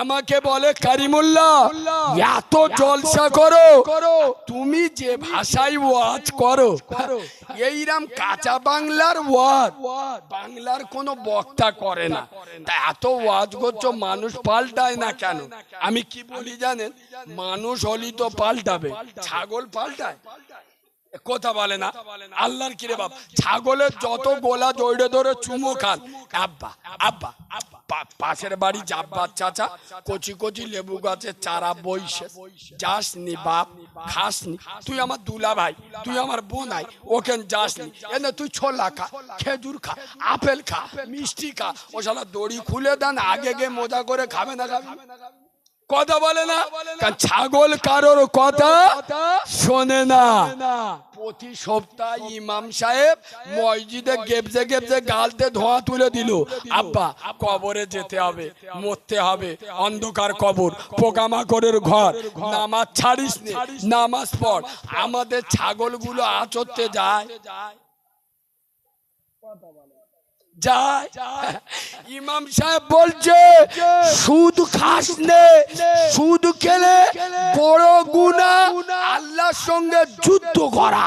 আমাকে বলে কারিমুল্লাহ এত জলসা করো, তুমি যে ভাষায় ওয়াজ করো এইরাম কাঁচা বাংলার ওয়াজ বাংলার কোনো বক্তা করে না, তা এত ওয়াজ করছো মানুষ পাল্টায় না কেন? আমি কি বলি জানেন, মানুষ হলি তো পাল্টাবে, ছাগল পাল্টায় কথা বলে না। আল্লাহর কিরে বাপ, ছাগলের যত গোলা জড়ে ধরে চুমো খান, আব্বা আব্বা পাশের বাড়ি জাব্বার চাচা কচি কচি লেবু গাছের চারা বইসে, যাসনি বাপ, খাসনি, তুই আমার দুলা ভাই, তুই আমার বোনাই, ওকে যাসনি, এনে তুই ছোলা খা, খেজুর খা, আপেল খা, মিষ্টি খা, ও শালা দড়ি খুলে দেন, আগে গিয়ে মজা করে খাবে না খাবে কথা বলে না। কারণ ছাগল কারোর কথা শোনে না। প্রতি সপ্তাহ ইমাম সাহেব মসজিদে গেবজে গেবজে গালতে ধোঁয়া তুলে দিল, আব্বা কবরে যেতে হবে, মরতে হবে, অন্ধকার কবর, পোকামাকড়ের ঘর, নামাজ ছাড়িস নে, নামাজ পড়। আমাদের ছাগলগুলো আচরতে যায় যায় ইমাম সাহেব বলছে সুদ খাস নে, সুদ খেলে বড় গুনাহ আল্লাহর সঙ্গে যুদ্ধ করা,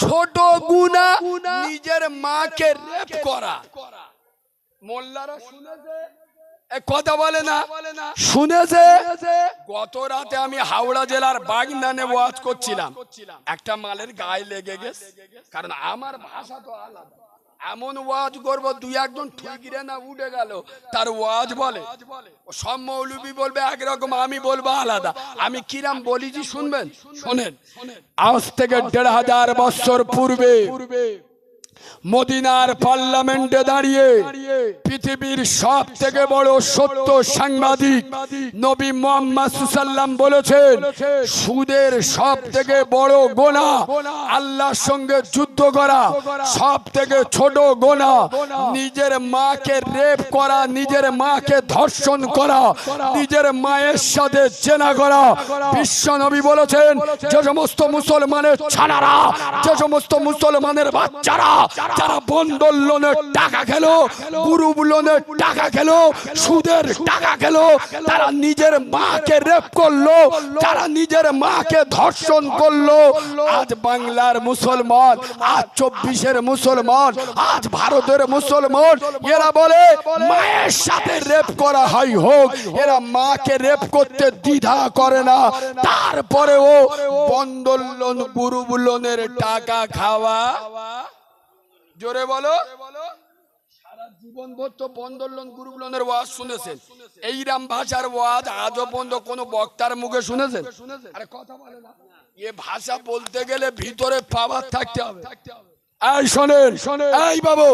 ছোট গুনাহ নিজের মাকে রেপ করা। মোল্লারা শুনেছে কথা বলে না, শুনেছে। গত রাতে আমি হাওড়া জেলার বাগনানে ওয়াজ করছিলাম, একটা মালের গায়ে লেগে গেছে, কারণ আমার ভাষা তো আলাদা। এমন ওয়াজ করব দুই একজন ঠুকরে না উঠে গেল, তার ওয়াজ বলে সব মৌলবি বলবে একরকম, আমি বলবো আলাদা। আমি কিরাম বলিছি শুনবেন, শোনেন। আজ থেকে ১৫০০ বছর পূর্বে মদিনার পার্লামেন্টে দাঁড়িয়ে পৃথিবীর সব থেকে বড় সত্য সাংবাদিক নবী মুহাম্মদ সাল্লাল্লাহু বলেছেন, সুদের সব থেকে বড় গুনাহ আল্লাহর সঙ্গে যুদ্ধ করা, সব থেকে ছোট গুনাহ নিজের মাকে রেপ করা, নিজের মাকে ধর্ষণ করা, নিজের মায়ের সাথে জেনা করা। বিশ্ব নবী বলেছেন, যে সমস্ত মুসলমানের ছানারা, যে সমস্ত মুসলমানের বাচ্চারা যারা বন্ধন লোনের টাকা খেলো, গ্রুপ লোনের টাকা খেলো, সুদের টাকা খেলো, তারা নিজের মাকে রেপ করলো, তারা নিজের মাকে ধর্ষণ করলো। আজ বাংলার মুসলমান, আজ ২৪-এর মুসলমান, আজ ভারতের মুসলমান, এরা বলে মায়ের সাথে রেপ করা হয় হোক, এরা মাকে রেপ করতে দ্বিধা করে না। তারপরেও বন্ধন লোন, গ্রুপ লোনের টাকা খাওয়া, জোরে বলো, সারা জীবন ভর তো বন্ধন লোন, গ্রুপ লোনের ওয়াজ শুনেছেন। এইরাম ভাষার ওয়াজ আজও পর্যন্ত কোনো বক্তার মুখে শুনেছেন? আরে কথা বলে না। এ ভাষা বলতে গেলে ভিতরে পাওয়ার থাকতে হবে। এই শোনেন, এই বাবু,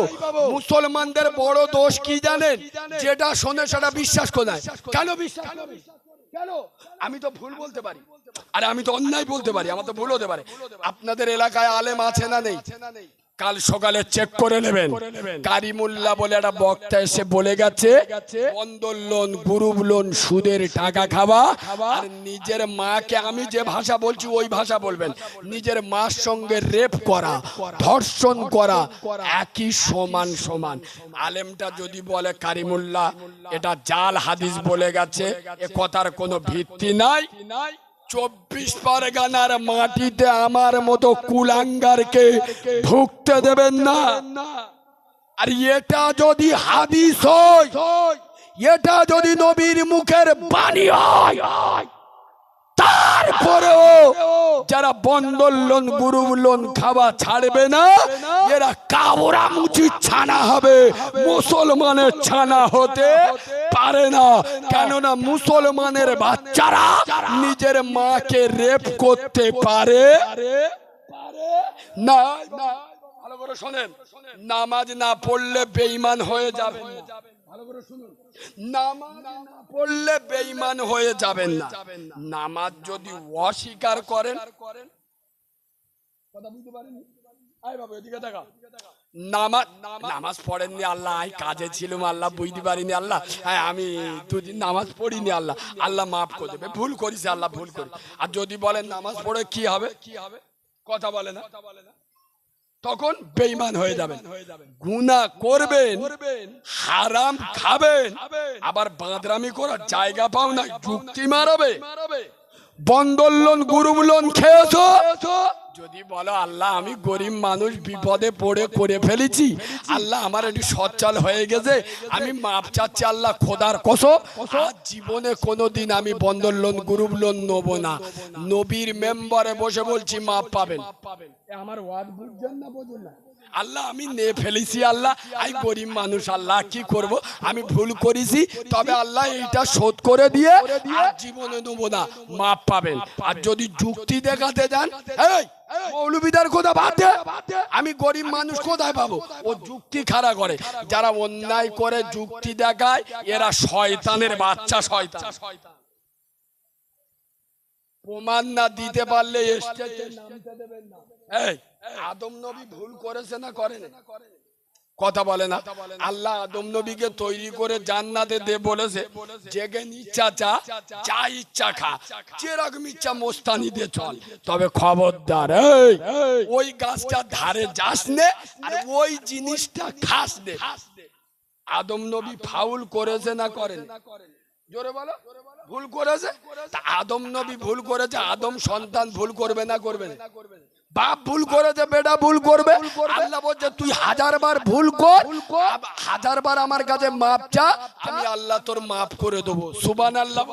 মুসলমানদের বড় দোষ কি জানেন? যেটা শোনে সেটা বিশ্বাস করে নেয়। কেন বিশ্বাস করবে? কেন? আমি তো ভুল বলতে পারি, আরে আমি তো অন্যায় বলতে পারি, আমার তো ভুল হতে পারে। আপনাদের এলাকায় আলেম আছে না নেই? কাল সকালে চেক করে নেবেন। কারিমুল্লাহ বলে একটা বক্তা এসে বলে গেছে, বন্ধন লোন, গ্রুপ লোন, সুদের টাকা খাওয়া আর নিজের মাকে, আমি যে ভাষা বলছি ওই ভাষা বলবেন, নিজের মার সঙ্গে রেপ করা, ধর্ষণ করা একই সমান সমান। আলেমটা যদি বলে কারিমুল্লাহ এটা জাল হাদিস বলে গেছে, এ কথার কোনো ভিত্তি নাই। ২৪ পরগনার মাটিতে আমার মতো কুলাঙ্গারকে ঢুকতে দেবেন না। আর এটা যদি হাদিস হয়, এটা যদি নবীর মুখের বাণী হয়, তারপরেও যারা বন্ধন লোন, গ্রুপ লোন খাওয়া ছাড়বে না, এরা কাবরা মুচি ছানা হবে, মুসলমানের ছানা হতে পারে না। কেননা মুসলমানের বাচ্চারা নিজের মাকে রেপ করতে পারে না। ভালো করে শোনেন, নামাজ না পড়লে বেঈমান হয়ে যাবে। ভালো করে শুনুন, নামাজ না পড়লে বেঈমান হয়ে যাবেন না। নামাজ যদি অস্বীকার করেন, কথা বুঝতে পারেননি? আয় বাবু এদিকে দেখা, নামাজ পড়েননি, আল্লাহ কাজে ছিলাম, আল্লাহ বুঝতে পারিনি, আল্লাহ আমি দুদিন নামাজ পড়িনি, আল্লাহ আল্লাহ মাফ করে দেবে, ভুল করেছি আল্লাহ, ভুল করি। আর যদি বলেন নামাজ পড়ে কি হবে, কথা বলে না, তখন বেঈমান হয়ে যাবেন, গুনাহ করবেন, হারাম খাবেন, আবার বাঁদরামি করার জায়গা পাও না, যুক্তি মারাবে। বন্ধন লোন, গ্রুপ লোন খেয়েছো, যদি বলো আল্লাহ আমি গরিব মানুষ বিপদে পড়ে করে ফেলেছি, আল্লাহ আমার একটু সচ্ছল হয়ে গেছে, আমি মাপ চাচ্ছি আল্লাহ খোদার কসম, আর জীবনে কোনোদিন আমি বন্ধন লোন গ্রুপ লোন নেবো না। নবীর মেম্বারে বসে বলছি মাপ পাবেন। আমার ওয়াদ বুঝছেন না, বোঝেন না? আল্লাহ আমি নিয়ে ফেলেছি, আল্লাহ আমি গরিব মানুষ, আল্লাহ কি করব, আমি ভুল করেছি, তবে আল্লাহ এইটা শোধ করে দিয়ে আর জীবনে নেবো না, মাপ পাবেন। আর যদি যুক্তি দেখাতে যান, এই মৌলবীদের কথা বাদ দে, আমি গরিব মানুষ কোথায় পাবো, ও যুক্তি খাড়া করে। যারা অন্যায় করে যুক্তি দেখায় এরা শয়তানের বাচ্চা, শয়তান। প্রমাণ না দিতে পারলে স্টেজে নামতে দেবেন না। এই আদম নবী ভুল করেছে না করেন? কথা বলে না? আল্লাহ আদম নবীকে তৈরি করে জান্নাতে দে বলেছে, যেখানে ইচ্ছা চা, যা ইচ্ছা খা, যেরকম ইচ্ছা মোস্তানি দিয়ে চল, তবে খবরদার এই ওই গাছটা ধারে যাস নে আর ওই জিনিসটা খাস নে। আদম নবী ফাউল করেছে না করেন? জোরে বলো। ভুল করেছে। তা আদম নবী ভুল করেছে, আদম সন্তান ভুল করবে না করবে না? বাপ ভুল করেছে, বেটা ভুল করবে। আল্লাহ বলছে তুই 1000 বার ভুল কর, 1000 বার আমার কাছে মাপ চা, আমি আল্লাহ তোর মাফ করে দেবো। সুবহানাল্লাহ।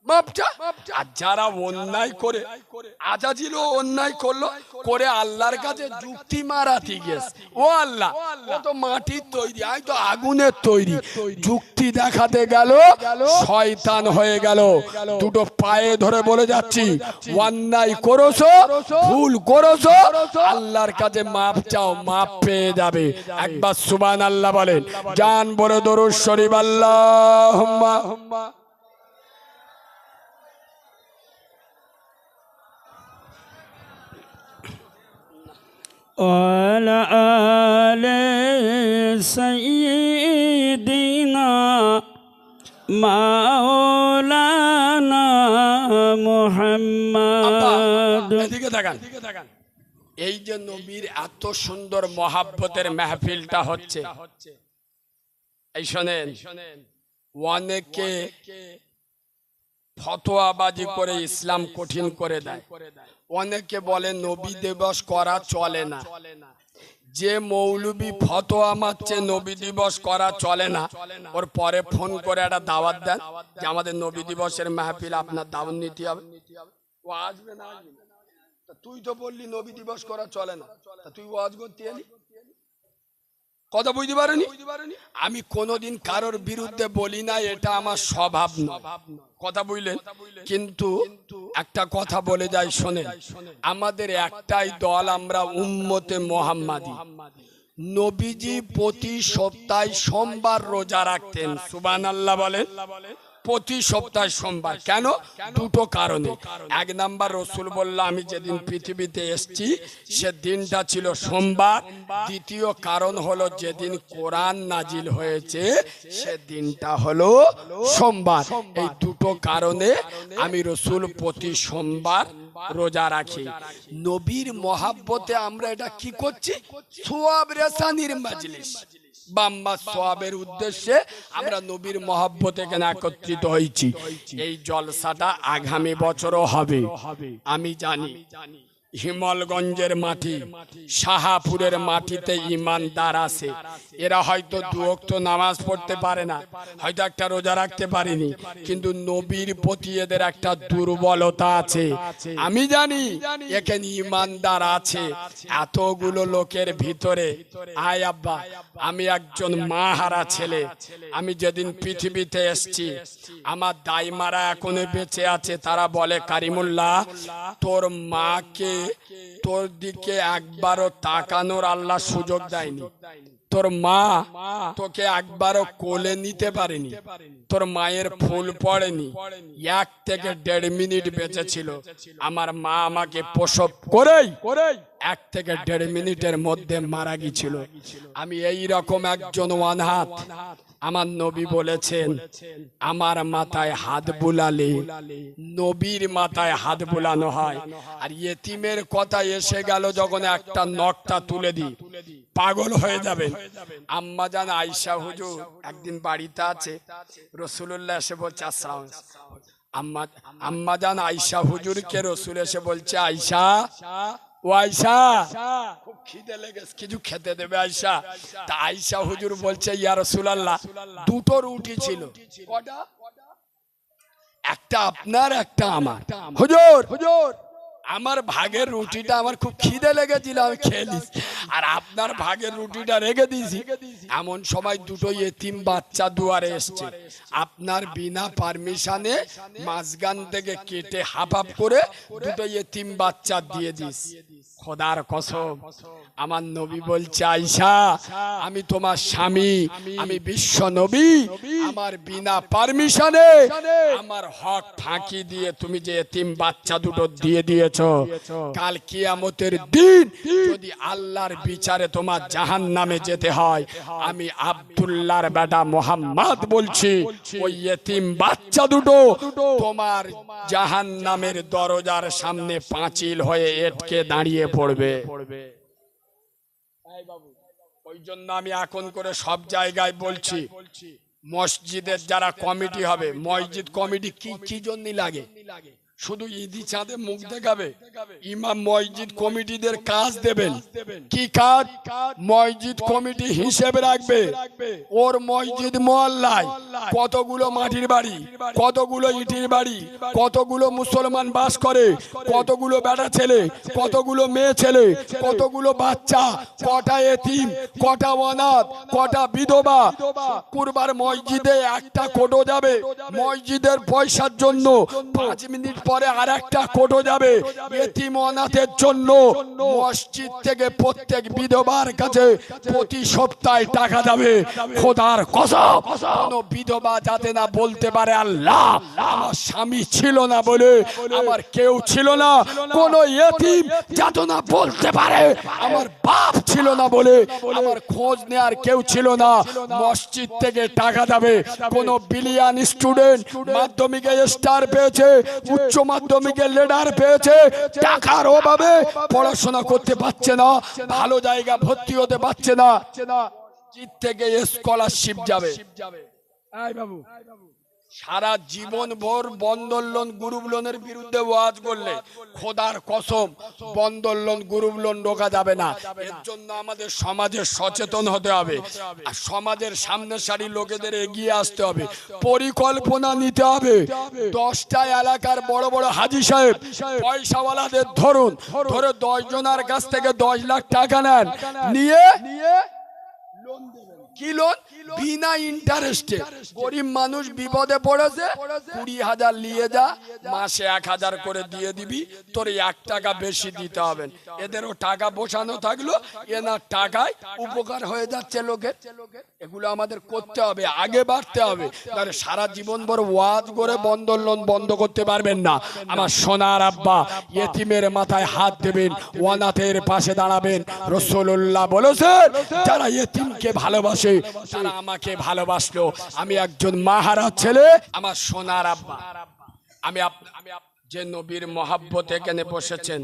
মাপ চা। আর যারা অন্যায় করে, আজাজিল অন্যায় করলো, করে আল্লাহর কাছে যুক্তি মারাতে গেছে, ও আল্লাহ ও তো মাটির তৈরি, আমি তো আগুনের তৈরি, যুক্তি দেখাতে গেল শয়তান হয়ে গেল। দুটো পায়ে ধরে বলে যাচ্ছি, অন্যায় করেছো, ভুল করেছো, আল্লাহর কাছে মাপ চাও, মাপ পেয়ে যাবে। একবার সুবহানাল্লাহ বলেন, জান বড় দরুদ শরীফ আল্লাহুম্মা। وعلى آل سيدنا مولانا محمد। এদিকে তাকান। এই যে নবীর এত সুন্দর মহাব্বতের মাহফিলটা হচ্ছে, এই শোনেন, অনেকে ফতোয়াবাজি করে ইসলাম কঠিন করে দেয়। অনেকে বলে নবী দিবস করা চলে না। যে মৌলবী ফতোয়া মারছে নবী দিবস করা চলে না, ওর পরে ফোন করে একটা দাওয়াত দেন যে আমাদের নবী দিবসের মাহফিল, আপনার দাওয়াত নিতে হবে। ও আসবে না? তুই তো বললি নবী দিবস করা চলে না, তুই ওয়াজ করতে এলি? কথা বুঝতে পারেনি? আমি কোনোদিন কারোর বিরুদ্ধে বলি না, এটা আমার স্বভাব নয়। কথা বুঝলেন? কিন্তু একটা কথা বলে যাই শোনেন, আমাদের একটাই দল, আমরা উম্মতে মুহাম্মাদি। নবীজি প্রতি সপ্তাহে সোমবার রোজা রাখতেন। সুবহানাল্লাহ বলেন। প্রতি সপ্তাহে সোমবার। কেন? দুটো কারণে। এক নাম্বার, রসুল বলল আমি যেদিন পৃথিবীতে এসেছি সে দিনটা ছিল সোমবার। দ্বিতীয় কারণ হলো যেদিন কোরআন নাজিল হয়েছে সে দিনটা হলো সোমবার। এই দুটো কারণে আমি রসুল প্রতি সোমবার রোজা রাখি। নবীর মহাব্বতে আমরা এটা কি করছি? সোয়াব রেসানির মাজলিস, বাম্মা সোয়াবের উদ্দেশ্যে আমরা নবীর মহাব্বতে এখানে একত্রিত হয়েছি। এই জলসাটা আগামী বছরও হবে আমি জানি। হিমলগঞ্জের মাটি, শাহাপুরের মাটিতে ইমানদার আছে, এরা হয়তো দু ওয়াক্ত নামাজ পড়তে পারে না, হয়তো একটা রোজা রাখতে পারেনি, কিন্তু নবীর প্রতি এদের একটা দুর্বলতা আছে। আমি জানি এখানে ইমানদার আছে। এতগুলো লোকের ভিতরে আয় আব্বা, আমি একজন মা হারা ছেলে। আমি যেদিন পৃথিবীতে এসেছি আমার দাইমারা এখনো বেঁচে আছে। তারা বলে কারিমুল্লাহ, তোর মাকে তোর দিকে একবারও তাকানোর আল্লাহ সুযোগ দেয়নি। তোর মা তোকে একবারও কোলে নিতে পারেনি, তোর মায়ের ফুল পড়েনি, 1 থেকে 1.5 মিনিট বেঁচে ছিল। আমার মা আমাকে প্রসব করেই 1 থেকে 1.5 মিনিটের মধ্যে মারা গিয়েছিল। আমি এই রকম একজন অনাথ। আমার নবী বলেছেন, আমার মাথায় হাত বুলালে নবীর মাথায় হাত বুলানো হয়। আর ইয়েতিমের কথা এসে গেল যখন একটা নখটা তুলে দিই পাগল হয়ে যাবেন। আম্মা জান আয়েশা হুজুর একদিন বাড়িতে আছে, রাসূলুল্লাহ এসে বলছে আসসালাম। আম্মা জান আয়েশা হুজুরকে রাসূল এসে বলছে, আয়েশা, ও আয়েশা, খুব খিদে লেগেছে, কিছু খেতে দেবে আয়েশা? তা আয়েশা হুজুর বলছে, ইয়া রাসূলুল্লাহ, 2টো রুটি ছিল। কটা? একটা আপনার, একটা আমার। হুজুর, আমার ভাগের রুটিটা আমার খুব খিদে লেগেছিল, আমি খেয়ে নিয়েছি, আর আপনার ভাগের রুটিটা রেখে দিয়েছি। এমন সময় 2টো ইয়েতিম বাচ্চা দুয়ারে এসছে, আপনার বিনা পারমিশনে মাঝখান থেকে কেটে হাফ হাফ করে 2টো ইয়েতিম বাচ্চা দিয়ে দিস। খোদার কসম, আমার নবী বলছে, আয়েশা, আমি তোমার স্বামী, আমি বিশ্ব নবী, আমার বিনা পারমিশনে আমার হক ফাঁকি দিয়ে তুমি যে এতিম বাচ্চা 2টো দিয়ে দিয়েছো, কাল কিয়ামতের দিন যদি আল্লাহর বিচারে তোমার জাহান্নামে যেতে হয়, আমি আব্দুল্লাহর বেটা মুহাম্মদ বলছি, ওই এতিম বাচ্চা 2টো তোমার জাহান্নামের দরজার সামনে পাঁচিল হয়ে এটকে দাঁড়িয়ে পড়বে। ওই জন্য আমি এখন করে সব জায়গায় বলছি, মসজিদের যারা কমিটি হবে, মসজিদ কমিটি কি জন্য লাগে? শুধু ঈদি চাঁদে মুখ দেখাবে? ইমাম মসজিদ কমিটিদের কাজ দেবেন। কি কাজ? মসজিদ কমিটি হিসেব রাখবে ওর মসজিদ মহল্লায় কতগুলো মাটির বাড়ি, কতগুলো ইটির বাড়ি, কতগুলো মুসলমান বাস করে, কতগুলো বেটা ছেলে, কতগুলো মেয়ে ছেলে, কতগুলো বাচ্চা, কটা এতিম, কটা অনাথ, কটা বিধবা। শুক্রবার মসজিদে একটা কোটো যাবে, মসজিদের পয়সার জন্য 5 মিনিট পরে আর একটা কোটো যাবে এতিম অনাথের জন্য। মসজিদ থেকে প্রত্যেক বিধবার কাছে প্রতি সপ্তাহে টাকা যাবে। খোদার কসম, কোন বিধবা যাতে না বলতে পারে, আল্লাহ আমার স্বামী ছিল না বলে, আমার কেউ ছিল না। কোন এতিম যাতে না বলতে পারে, আমার বাপ ছিল না বলে, আমার খোঁজ নেয়ার কেউ ছিল না। মসজিদ থেকে টাকা যাবে। কোন বিলিয়ন স্টুডেন্ট মাধ্যমিকে স্টার পেয়েছে, উচ্চ মাধ্যমিকে লিডার পেয়েছে, টাকার অভাবে পড়াশোনা করতে পারছে না, ভালো জায়গা ভর্তি হতে পারছে না, জিত থেকে স্কলারশিপ যাবে। এই বাবু, সারা জীবন ভোর বন্ধন লোন, গ্রুপ লোনের বিরুদ্ধে ওয়াজ করলে খোদার কসম বন্ধন লোন, গ্রুপ লোন ঢোকা যাবে না। এর জন্য আমাদের সমাজে সচেতন হতে হবে, আর সমাজের সামনে সারি লোকেদের এগিয়ে আসতে হবে, পরিকল্পনা নিতে হবে। 10টা এলাকার বড় বড় হাজী সাহেব পয়সাওয়ালাদের ধরে 10 জনের কাছ থেকে 10 লাখ টাকা নেন, নিয়ে লোন দেবেন। কি লোন? বিনা ইন্টারেস্টে। গরিব মানুষ বিপদে পড়েছে, 20,000 নিয়ে যা, মাসে 1,000 করে দিয়ে দিবি, তোর 1 টাকা বেশি দিতে হবে। এদেরও টাকা বসানো থাকলো, এনার টাকায় উপকার হয়ে যাচ্ছে লোকের। এগুলো আমাদের করতে হবে, আগে বাড়তে হবে। তাহলে সারা জীবন ভর ওয়াজ করে বন্ধন লোন বন্ধ করতে পারবেন না। আমার সোনার আব্বা, ইয়েতিমের মাথায় হাত দেবেন, অনাথের পাশে দাঁড়াবেন। রাসূলুল্লাহ বলেছেন, যারা ইয়েতিমকে ভালোবাসে তারা আমাকে ভালোবাসলো। আমি একজন মাহারা ছেলে, আমার সোনার আব্বা। আমি যে নবীর মহব্বতে এখানে বসেছেন,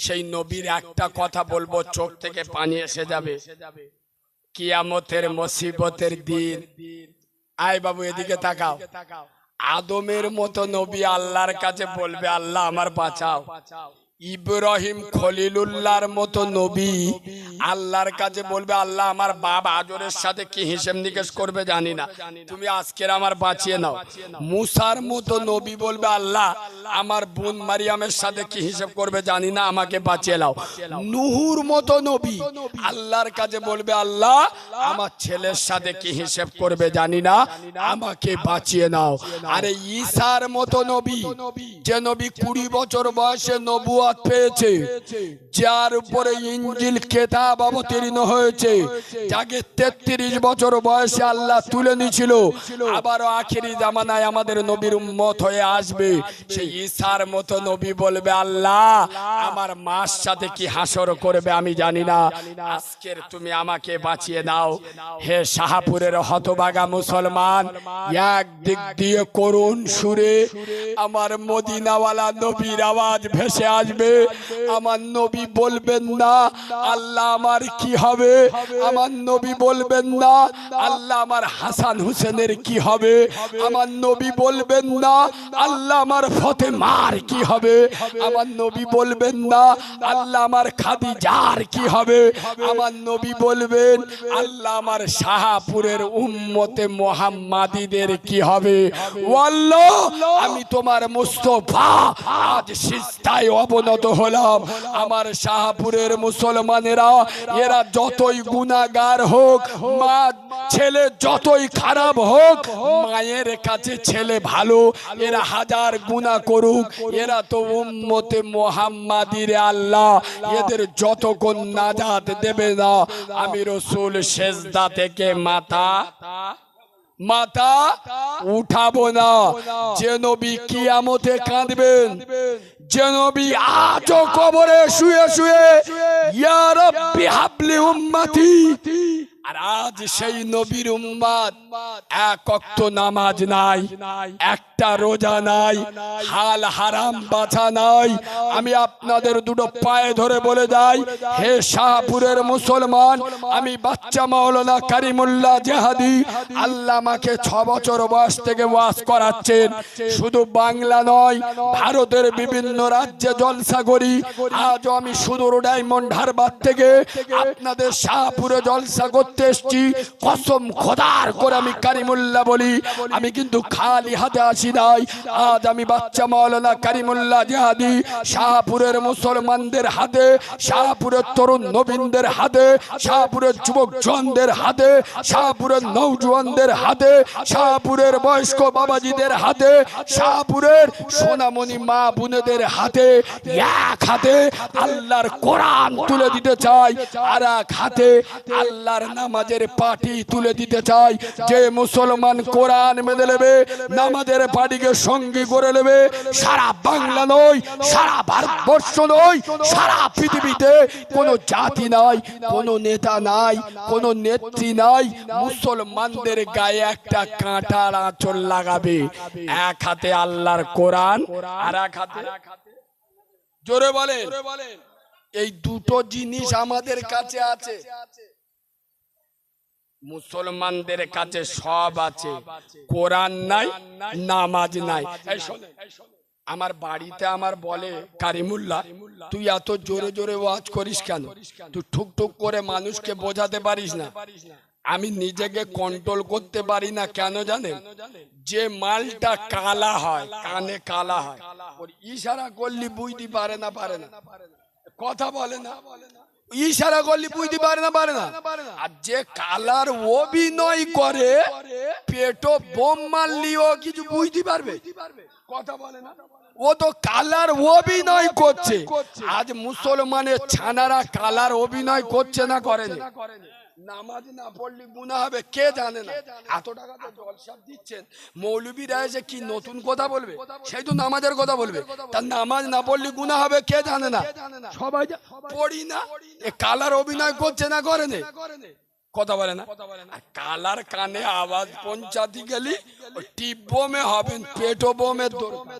সেই নবীর একটা কথা বলবো, চোখ থেকে পানি এসে যাবে। কিয়ামতের মুসিবতের দিন। আয় বাবু, এদিকে তাকাও। আদমের মতো নবী আল্লাহর কাছে বলবে, আল্লাহ আমার বাঁচাও। ইব্রাহিম খলিলুল্লাহর মতো নবী আল্লাহর কাছে বলবে, আল্লাহ আমার বাপ আজরের সাথে কি হিসেব নিকেশ করবে জানি না, তুমি আজকের আমার বাঁচিয়ে নাও। মুসার মতো নবী বলবে, আল্লাহ আমার বোন মারিয়ামের সাথে কি হিসেব করবে জানি না, আমাকে বাঁচিয়ে নাও। নূহুর মতো নবী আল্লাহর কাছে বলবে, আল্লাহ আমার ছেলের সাথে কি হিসেব করবে জানি না, আমাকে বাঁচিয়ে নাও। আরে ঈসার মতো নবী, যে নবী 20 বছর বয়সে নবুয়ত নবুয়ত পেয়েছে, যার উপরে ইনজিল কিতাব অবতীর্ণ হয়েছে, যাকে 33 বছর বয়সে আল্লাহ তুলে নিয়েছিল, আবারও আখিরি জামানায় আমাদের নবীর উম্মত হয়ে আসবে। সেই ঈসার মতো নবী বলবে, আল্লাহ আমার মার সাথে কি হাসর করবে আমি জানি না, আজকের তুমি আমাকে বাঁচিয়ে দাও। হে শাহপুরের হতভাগা মুসলমান, একদিক দিয়ে করুণ সুরে আমার মদিনাওয়ালা নবীর আওয়াজ ভেসে আসবে। আমার নবী বলবেন না আল্লাহ আমার কি হবে, আমার নবী বলবেন না আল্লাহ আমার হাসান হুসেনের কি হবে, আমার নবী বলবেন না আল্লাহ আমার ফতেমার কি হবে, আমার নবী বলবেন না আল্লাহ আমার খাদিজার কি হবে, আমার নবী বলবেন আল্লাহ আমার শাহপুরের উম্মতে মুহাম্মাদীদের কি হবে। আল্লাহ আমি তোমার মুস্তাফা আজ সিজদায় অবনত হলাম। আমার শাহপুরের মুসলমানেরা এরা যতই গুনাহগার হোক, মা ছেলে যতই খারাপ হোক, মায়ের কাছে ছেলে ভালো, এরা হাজার গুনাহ করুক, এরা তো উম্মতে মুহাম্মাদীর আল্লাহ এদের যতক্ষণ নাজাত দেবে না আমি রাসূল সেজদা থেকে মাথা উঠাবো না। যে নবী কিয়ামতে কাঁদবেন, যে নবী আজও কবরে শুয়ে শুয়ে ইয়া রাব্বি হাবলি উম্মতি, আর আজ সেই নবীর উম্মত এক ওয়াক্ত নামাজ নাই, একটা রোজা নাই, হাল হারাম বাছা নাই। আমি আপনাদের দুটো পায়ে ধরে বলে যাই, হে শাহপুরের মুসলমান, আমি বাচ্চা মাওলানা কারিমুল্লাহ জেহাদি, আল্লাহ আমাকে 6 বছর বয়স থেকে ওয়াজ করাচ্ছেন। শুধু বাংলা নয়, ভারতের বিভিন্ন রাজ্যে জলসা করি। আজও আমি সুদূর ডায়মন্ড হারবার থেকে আপনাদের শাহপুরে জলসা করতে এসেছি। কসম খোদার করে আমি কারিমুল্লাহ বলি, আমি কিন্তু খালি হাতে আসি নাই। আজ আমি বাচ্চা মাওলানা কারিমুল্লাহ জেহাদি শাহপুরের মুসলমানদের হাতে, শাহপুরের তরুণ নবীনদের হাতে, শাহপুরের যুবক জওয়ানদের হাতে, শাহপুরের নওজওয়ানদের হাতে, শাহপুরের বয়স্ক বাবাজিদের হাতে, শাহপুরের সোনামণি মা বোনেদের হাতে, এক হাতে আল্লাহর কোরআন তুলে দিতে চাই, আর এক হাতে আল্লাহর নামাজের পাটি তুলে দিতে চাই। যে মুসলমান কোরআন মেনে নেবে, নামাজের পাটিকে সঙ্গী করে নেবে, সারা বাংলা নয়, সারা ভারতবর্ষ নয়, সারা পৃথিবীতে কোনো জাতি নাই, কোনো নেতা নাই, কোনো নেত্রী নাই, মুসলমানদের গায়ে একটা কাঁটার আঁচল লাগাবে। এক হাতে আল্লাহর কোরআন, আর এক হাতে, জোরে বলেন, এই দুটো জিনিস আমাদের কাছে আছে। মুসলমানদের কাছে সব আছে, কোরআন নাই, নামাজ নাই। আমার বাড়িতে আমার বলে, কারিমুল্লাহ তুই এত জোরে জোরে ওয়াজ করিস কেন, তুই ঠুক ঠুক করে মানুষকে বোঝাতে পারিস না। আমি নিজেকে কন্ট্রোল করতে পারি না, কেন জানেন? যে মালটা কালা হয়, কানে কালা হয়, ওর ইশারা করলি বুঝতে পারে না, কথা বলে না, ইশারা করলি বুঝতে পারে না। আর যে কালার অভিনয় করে, পেটো বোম মারলিও কিছু বুঝতে পারবে, কথা বলে না। ও তো কালার অভিনয় করছে। আজ মুসলমানের ছানারা কালার অভিনয় করছে না, করে না। নামাজ না পড়লে গুনাহ হবে, কে জানে না? এত টাকা তো জলসা দিচ্ছেন, মৌলবীরা এসে কি নতুন কথা বলবে? সেই তো নামাজের কথা বলবে। তার নামাজ না পড়লে গুনাহ হবে, কে জানে না? সবাই পড়ি না। এ কালার অভিনয় করছে না, করে না, কথা বলে না। আর কালার কানে আওয়াজ পৌঁছাতে গেলি টিপ বোমে হবেন, পেটো বোমের দরকার।